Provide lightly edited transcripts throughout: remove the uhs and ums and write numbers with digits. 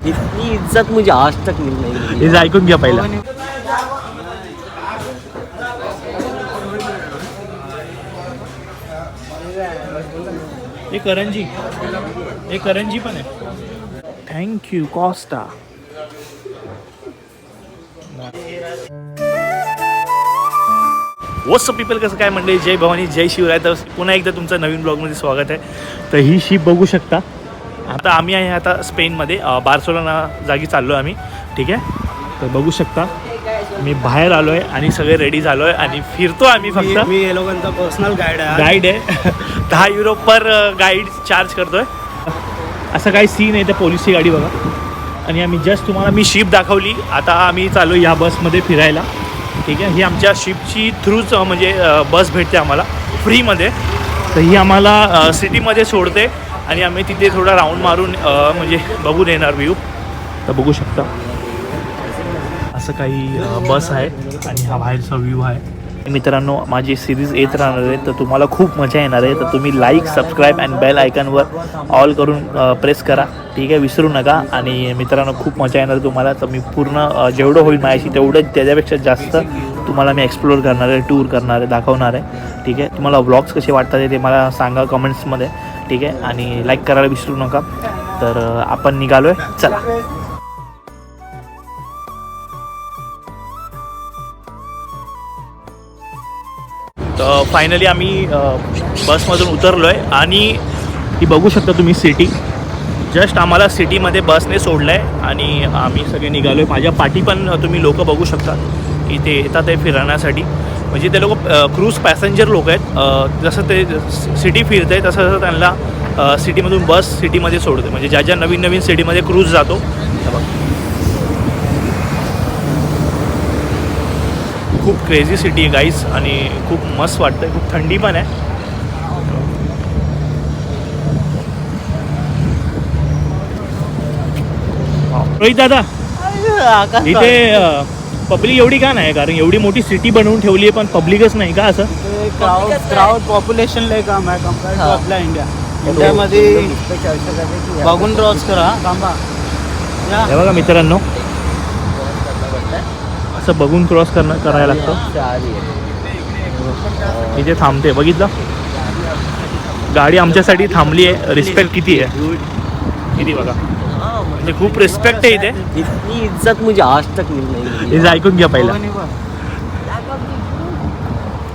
इतनी इज्जत मुझे आज तक मिल नहीं। हे ऐकून घ्या पहिला. हे करंजी पण आहे. Thank you Costa. व्हॉट्सअप पीपल, कसं काय मंडळी, जय भवानी जय शिवराय. तर पुन्हा एकदा तुमचं नवीन ब्लॉगमध्ये स्वागत आहे. तर ही शिप बघू शकता. आता आम्ही आहे आता स्पेनमध्ये बार्सेलोना जागी चाललो आम्ही. ठीक आहे, तर बघू शकता मी बाहेर आलो आहे आणि सगळे रेडी झालो आहे आणि फिरतो आम्ही. फक्त मी हे लोकांचा पर्सनल गाईड आहे. 10 युरो पर गाईड चार्ज करतोय. असं काही सीन आहे. त्या पोलिसची गाडी बघा. आणि आम्ही जस्ट तुम्हाला मी शिप दाखवली. आता आम्ही चालू या बसमध्ये फिरायला. ठीक आहे, ही आमच्या शिपची थ्रूच म्हणजे बस भेटते आम्हाला फ्रीमध्ये. तर ही आम्हाला सिटीमध्ये सोडते आणि आम्ही तिथे थोडा राऊंड मारून म्हणजे बघून येणार व्ह्यू. तर बघू शकता असं काही बस आहे आणि हा बाहेरचा व्ह्यू आहे. मित्रांनो, माझी सिरीज येत राहणार आहे, तर तुम्हाला खूप मजा येणार आहे. तर तुम्ही लाईक, सबस्क्राईब अँड बेल आयकॉनवर ऑल करून प्रेस करा. ठीक आहे, विसरू नका. आणि मित्रांनो, खूप मजा येणार तुम्हाला. तर मी पूर्ण जेवढं होईल माझ्याशी तेवढं त्याच्यापेक्षा जास्त तुम्हाला मी एक्सप्लोअर करणार आहे, टूर करणार आहे, दाखवणार आहे. ठीक आहे, तुम्हाला व्लॉग्स कसे वाटतात ते मला सांगा कमेंट्समध्ये. ठीक आहे, आणि लाईक करायला विसरू नका. तर आपण निघालो आहे, चला. तर फायनली आम्ही बसमधून उतरलो आहे आणि ही बघू शकता तुम्ही सिटी. जस्ट आम्हाला सिटीमध्ये बसने सोडलं आहे आणि आम्ही सगळे निघालो आहे. माझ्या पाठी पण तुम्ही लोक बघू शकता इथे येतात आहे फिरण्यासाठी. म्हणजे ते लोक क्रूज पॅसेंजर लोक आहेत. जसं ते सिटी फिरत आहे तसं तसं त्यांना सिटीमधून बस सिटीमध्ये सोडते. म्हणजे ज्या ज्या नवीन नवीन सिटीमध्ये क्रूज जातो. खूप क्रेझी सिटी आहे गाईज आणि खूप मस्त वाटतं आहे. खूप थंडी पण आहे. रोहित दादा, इथे पब्लिक एवढी का नाही? कारण एवढी मोठी सिटी बनवून ठेवली आहे पण पब्लिकच नाही का? असं क्राऊड पॉप्युलेशन लय कम आहे कम्पेअर्ड टू आपल्या इंडियामध्ये. बघून क्रॉस करा थांबा. हे बघा मित्रांनो, असं बघून क्रॉस करायला लागतं. इथे थांबते, बघितलं? गाडी आमच्यासाठी थांबली आहे. रिस्पेक्ट किती आहे, किती बघा. म्हणजे खूप रिस्पेक्ट आहे इथे. इतनी इज्जत मुझे आज तक मिल नहीं. हे ऐकून घ्या पहिला.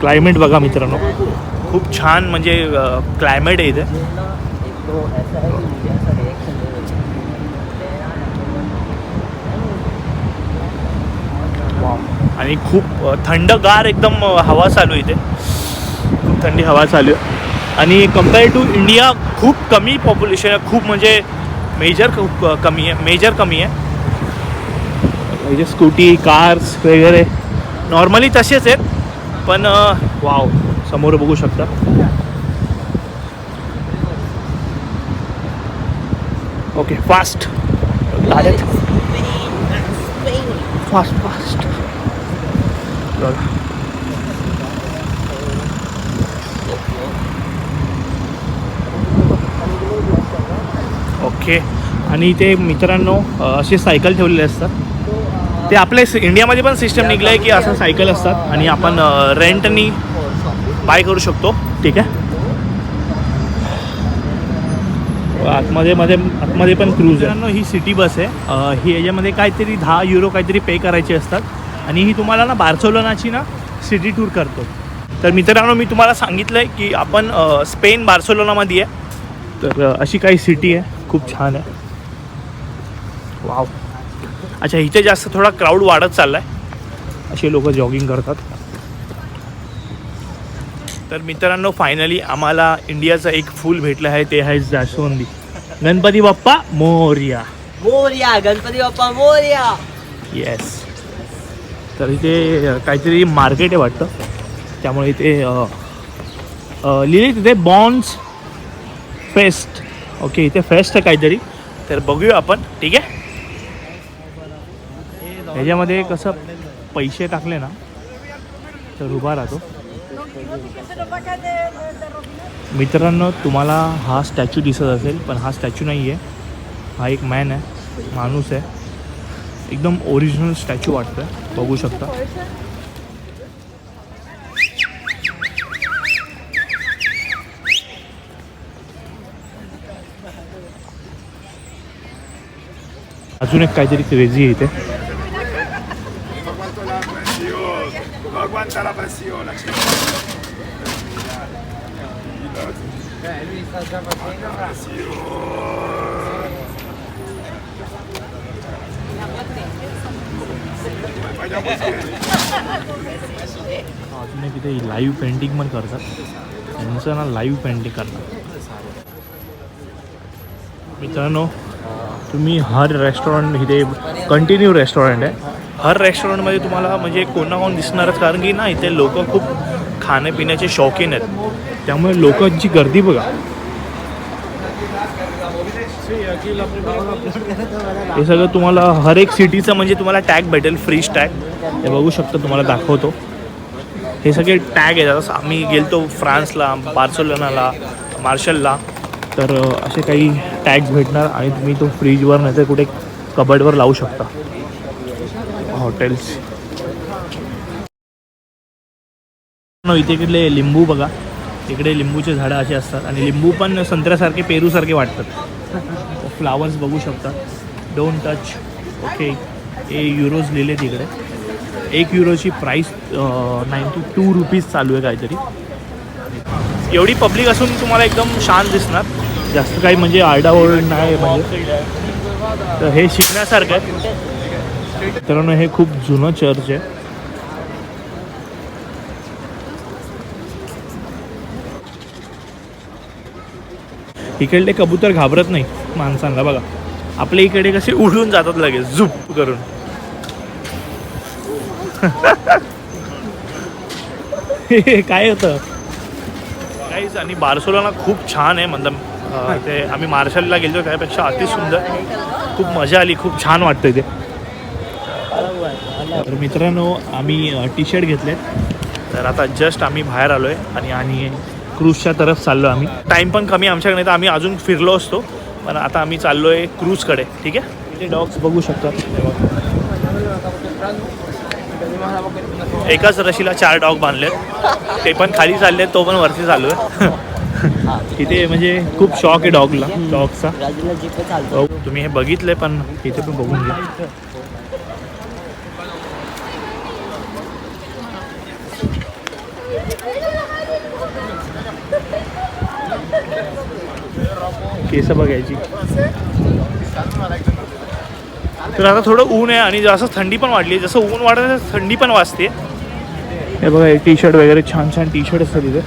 क्लायमेट बघा मित्रांनो, खूप छान म्हणजे क्लायमेट आहे इथे. आणि खूप थंडगार एकदम हवा चालू आहे इथे. खूप थंडी हवा चालू आहे आणि कम्पेअर टू इंडिया खूप कमी पॉप्युलेशन आहे. खूप म्हणजे मेजर कमी आहे. म्हणजे स्कूटी, कार्स वगैरे नॉर्मली तसेच आहेत. पण वाव, समोर बघू शकता. ओके, फास्ट गाड्यात फास्ट. ओके. आणि इथे मित्रांनो असे सायकल ठेवलेले असतात. ते आपल्या इंडियामध्ये पण सिस्टम निघलं आहे की असं सायकल असतात आणि आपण रेंटनी बाय करू शकतो. ठीक आहे, आतमध्ये पण क्रूज आहे. ही सिटी बस आहे. ही याच्यामध्ये काहीतरी 10 युरो काहीतरी पे करायचे असतात आणि ही तुम्हाला ना बार्सेलोनाची ना सिटी टूर करतो. तर मित्रांनो, मी तुम्हाला सांगितलं आहे की आपण स्पेन बार्सेलोनामध्ये आहे. तर अशी काही सिटी आहे, खूप छान आहे. वाव. अच्छा, इथे जास्त थोडा क्राऊड वाढत चालला आहे. असे लोक जॉगिंग करतात. तर मित्रांनो, फायनली आम्हाला इंडियाचं एक फूल भेटलं आहे. ते आहे जास्वंदी. गणपती बाप्पा मोरया. मोरया, गणपती बाप्पा मोरया. येस. तर इथे काहीतरी मार्केट आहे वाटतं. त्यामुळे इथे लिहिले तिथे बॉन्ड्स फेस्ट. ओके, इथे फेस्ट आहे काहीतरी. तर बघूया आपण. ठीक आहे, ह्याच्यामध्ये कसं पैसे टाकले ना तर उभा राहतो. मित्रांनो, तुम्हाला हा स्टॅच्यू दिसत असेल पण हा स्टॅच्यू नाही आहे. हा एक मॅन आहे. माणूस आहे, एकदम ओरिजिनल स्टॅच्यू वाटतोय, बघू शकता. अजून एक काहीतरी क्रेझी आहे इथे. अजून एक इथे लाईव्ह पेंटिंग पण करतात. त्यांचं ना लाईव्ह पेंटिंग करणार. मित्रांनो, तुम्ही हर रेस्टॉरंट इथे कंटिन्यू रेस्टॉरंट आहे. हर रेस्टॉरंटमध्ये तुम्हाला म्हणजे कोण ना कोण दिसणारच, कारण की ना इथे लोक खूप खाण्यापिण्याचे शौकीन आहेत, त्यामुळे लोकांची गर्दी बघा. हे सगळं तुम्हाला हर एक सिटीचं म्हणजे तुम्हाला टॅग भेटेल, फ्रीज टॅग. हे बघू शकता, तुम्हाला दाखवतो. हे सगळे टॅग आहेत. आता आम्ही गेलतो फ्रान्सला, बार्सिलोनाला, मार्शलला, तर असे काही टॅग्स भेटणार आणि तुम्ही तो फ्रीजवर नाही तर कुठे कबडवर लावू शकता. हॉटेल्स इथे इकडले लिंबू बघा, इकडे लिंबूचे झाडं असे असतात आणि लिंबू पण संत्र्यासारखे, पेरूसारखे वाटतात. फ्लावर्स बघू शकता. Don't touch. ओके, युरोज लिहिले तिकडे. 1 युरोची प्राईस 92 रुपीज चालू आहे काहीतरी. एवढी पब्लिक असून तुम्हाला एकदम शांत दिसणार, जास्त काही म्हणजे आरडाओरड नाही म्हणजे. तर हे शिकण्यासारखं आहे. मित्रांनो, हे खूप जुनं चर्च आहे. इकडले कबूतर घाबरत नाही माणसांना बघा. आपल्या इकडे कसे उडून जातात लगेच झुप करून. काय होतं काहीच. आणि बार्सिलोना खूप छान आहे मतलब. ते आम्ही मार्शलला गेलो त्यापेक्षा अति सुंदर, खूप मजा आली, खूप छान वाटतं इथे. तर मित्रांनो, आम्ही टी शर्ट घेतलेत. तर आता जस्ट आम्ही बाहेर आलो आहे आणि क्रूजच्या तरफ चाललो आम्ही. टाईम पण कमी आमच्याकडे, तर आम्ही अजून फिरलो असतो, पण आता आम्ही चाललो आहे क्रूजकडे. ठीक आहे. इथे डॉग्स बघू शकतात. एकाच रशीला 4 डॉग बांधलेत, ते पण खाली चाललेत, तो पण वरती चालू आहे. इथे म्हणजे खूप शॉक आहे डॉगचा. तुम्ही हे बघितले, पण इथे पण बघून घ्या. केस बघायची. तर आता थोडं ऊन आहे आणि जास्त थंडी पण वाढली. जसं ऊन वाढत तसं थंडी पण वाजते. हे बघा, हे टी शर्ट वगैरे छान छान टी शर्ट असतात तिथे.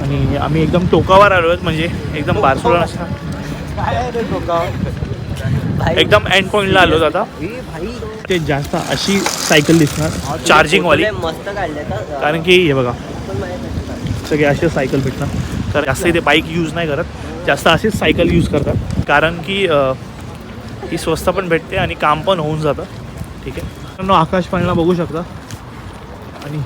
आणि आम्ही एकदम टोकावर आलो आहेत, म्हणजे एकदम बार्सिलोनाच्या एकदम एंड पॉईंटला आलो आता. ते जास्त अशी सायकल दिसणार चार्जिंगवाली, कारण की हे बघा सगळे असे सायकल भेटणार. तर जास्त इथे बाईक यूज नाही करत, जास्त असेच सायकल यूज करतात, कारण की ही स्वस्त पण भेटते आणि काम पण होऊन जातं. ठीक आहे. आकाश पाळणा बघू शकता. आणि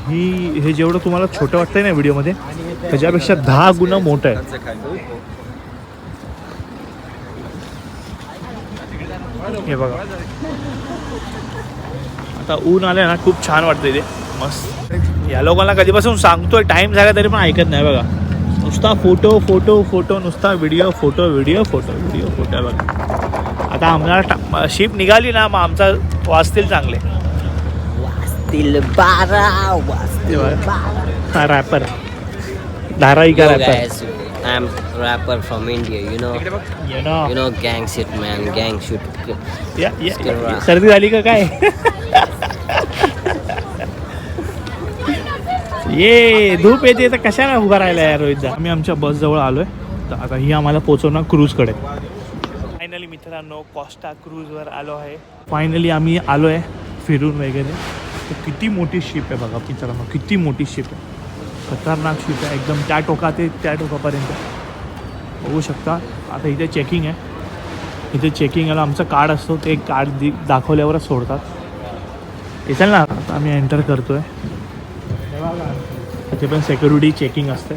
हे जेवढं तुम्हाला छोटं वाटतंय ना व्हिडिओमध्ये, त्याच्यापेक्षा 10 गुणा मोठं आहे. हे बघा, आता ऊन आलं ना, खूप छान वाटतं इथे, मस्त. या लोकांना कधीपासून सांगतोय, टाईम झाला तरी पण ऐकत नाही बघा. नुसता फोटो फोटो फोटो, नुसता video photo video photo video photo बघा. आता आम्हाला शिप निघाली ना, मग आमचा वाचतील चांगले. हा रॅपर धाराविका rapper. I'm rapper from India, you know gang shit man, gang shit. सर्दी झाली का काय? ये धूप येते तर कशाला उभा राहिला यार रोहितदा. आम्ही आमच्या बस जवळ आलोय, तर आता ही आम्हाला पोहोचवणार क्रूजकडे. फायनली मित्रांनो, कॉस्टा क्रूजवर आलो आहे. फायनली आम्ही आलो आहे फिरून वगैरे. तर किती मोठी शिप आहे बघा मित्रांनो, किती मोठी शिप आहे, खतरनाक शिप आहे एकदम. त्या टोका ते त्या टोकापर्यंत बघू शकता. आता इथे चेकिंग आहे, इथे चेकिंगला आमचं कार्ड असतो, ते कार्ड दाखवल्यावरच सोडतात. येचाल ना. आता आम्ही एंटर करतो आहे, इथे पण सिक्युरिटी चेकिंग असते.